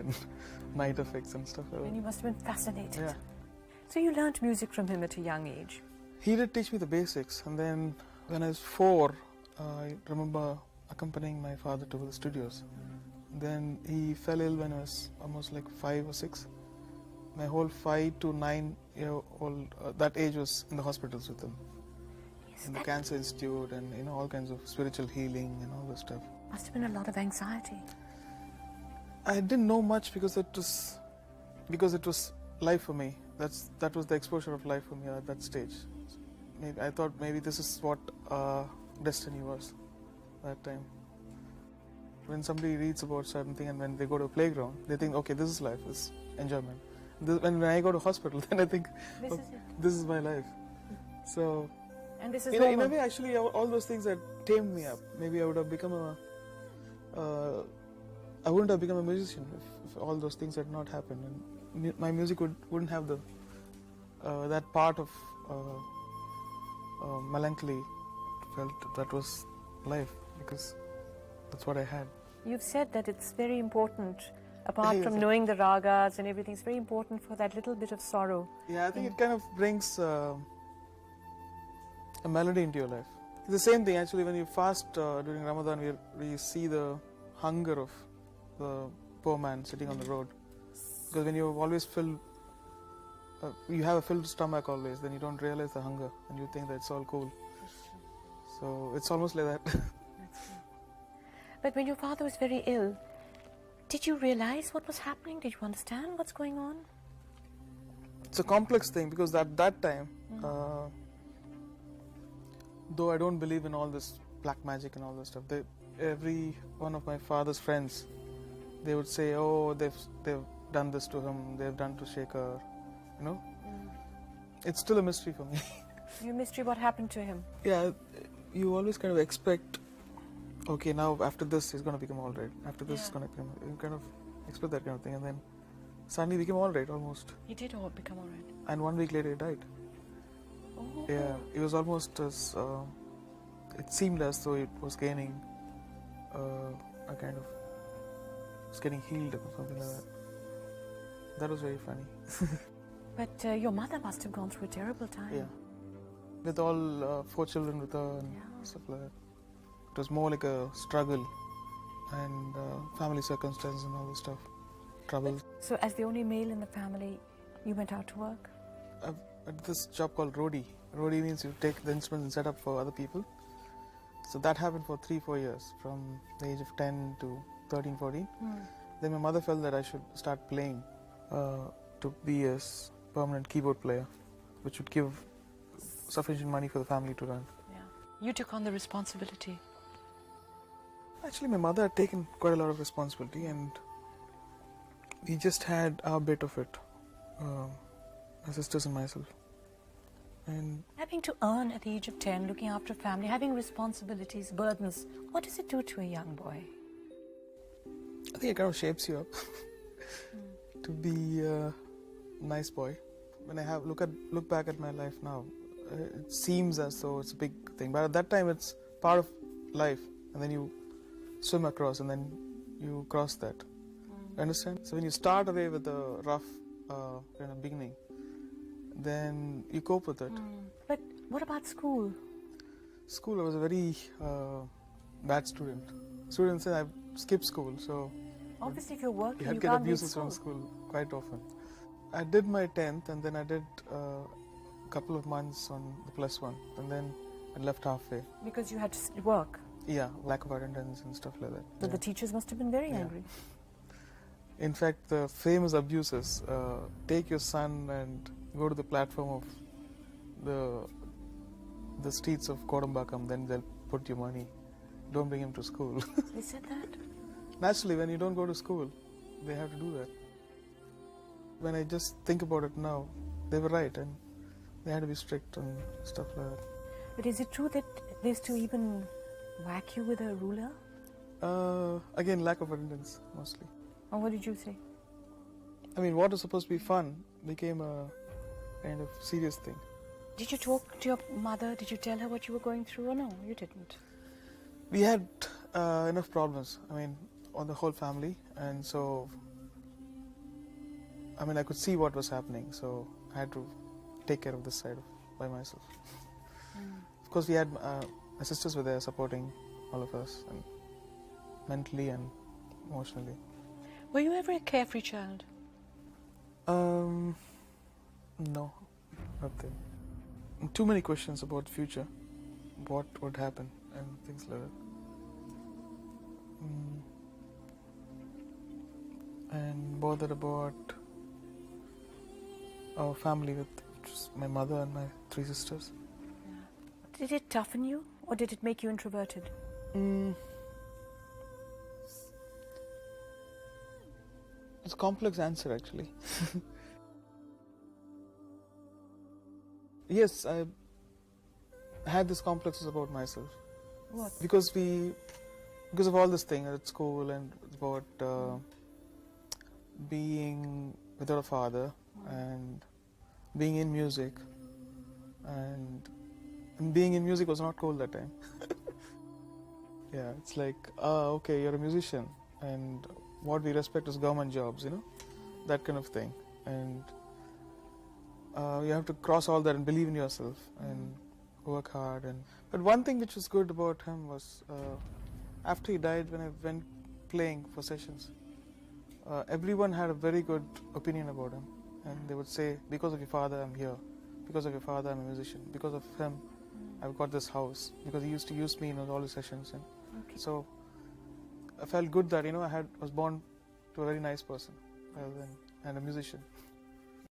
and night effects and stuff like that. And you must have been fascinated. Yeah. So you learnt music from him at a young age. He did teach me the basics, and then when I was 4, I remember accompanying my father to the studios. Then he fell ill when I was almost like 5 or 6. My whole 5 to 9 year old, that age was in the hospitals with him. In the cancer institute and all kinds of spiritual healing and all this stuff. Must have been a lot of anxiety. I didn't know much because it was life for me. That was the exposure of life for me at that stage. I thought maybe this is what destiny was that time. When somebody reads about certain thing and when they go to a playground, they think, okay, this is life, this is enjoyment. When I go to hospital, then I think, this is my life. So, and this is in a way, actually, all those things that tamed me up. Maybe I would have become I wouldn't have become a musician if all those things had not happened. And my music wouldn't have that part of melancholy felt that was life, because that's what I had. You've said that it's very important, apart from knowing the ragas and everything, it's very important for that little bit of sorrow. Yeah, I think it kind of brings a melody into your life. It's the same thing actually when you fast during Ramadan, we see the hunger of the poor man sitting on the road. Because when you've always filled, you have a filled stomach always, then you don't realize the hunger and you think that it's all cool. So it's almost like that. But when your father was very ill, did you realize what was happening? Did you understand what's going on? It's a complex thing because at that time, though I don't believe in all this black magic and all this stuff, every one of my father's friends, they would say, oh, they've done this to him, they've done to Shekhar, It's still a mystery for me. Your mystery, what happened to him? Yeah, you always kind of expect, okay, now after this he's going to become all right. After this he's going to become, you kind of expect that kind of thing, and then suddenly he became all right almost. He did all become all right. And 1 week later he died. Oh. Yeah, it was almost as, it seemed as though it was gaining a kind of, it's getting healed or something like that. That was very funny. But your mother must have gone through a terrible time. Yeah. With all 4 children with her and stuff like that. It was more like a struggle and family circumstances and all this stuff. Trouble. So as the only male in the family, you went out to work? At this job called roadie. Roadie means you take the instruments and set up for other people. So that happened for 3-4 years, from the age of 10 to 13, 14. Then my mother felt that I should start playing to be a permanent keyboard player, which would give sufficient money for the family to run. Yeah. You took on the responsibility. Actually, my mother had taken quite a lot of responsibility, and we just had our bit of it, my sisters and myself. And having to earn at the age of 10, looking after a family, having responsibilities, burdens, what does it do to a young boy? I think it kind of shapes you up to be a nice boy. When I look back at my life now, it seems as though it's a big thing, but at that time it's part of life, and then you swim across and then you cross that. Understand? So when you start away with a rough kind of beginning, then you cope with it. But what about school? School, I was a very bad student. Students say I skipped school, so obviously if you're working, you can't get abuses from school quite often. I did my 10th, and then I did a couple of months on the +1, and then I left halfway. Because you had to work? Yeah, lack of attendance and stuff like that. But the teachers must have been very angry. In fact, the famous abuses, take your son and go to the platform of the streets of Kodambakkam, then they'll put you money. Don't bring him to school. They said that? Naturally, when you don't go to school, they have to do that. When I just think about it now, they were right, and they had to be strict and stuff like that. But is it true that they used to even whack you with a ruler? Again, lack of attendance, mostly. And what did you say? I mean, what was supposed to be fun became a kind of serious thing. Did you talk to your mother? Did you tell her what you were going through, or no, you didn't? We had enough problems, I mean, on the whole family, and so I mean, I could see what was happening, so I had to take care of this side by myself. Of course, we had my sisters were there supporting all of us, and mentally and emotionally. Were you ever a carefree child? No, nothing. Too many questions about future, what would happen, and things like that. And bothered about our family with just my mother and my 3 sisters. Did it toughen you, or did it make you introverted? It's a complex answer, actually. Yes, I had these complexes about myself. What? Because of all this thing at school and about being without a father and being in music, and being in music was not cool that time. Yeah, it's like, okay, you're a musician, and what we respect is government jobs, that kind of thing. And you have to cross all that and believe in yourself and work hard. But one thing which was good about him was after he died, when I went playing for sessions, everyone had a very good opinion about him, and they would say, because of your father I'm here, because of your father I'm a musician, because of him I've got this house, because he used to use me in all his sessions. And so I felt good that I was born to a very nice person rather than and a musician.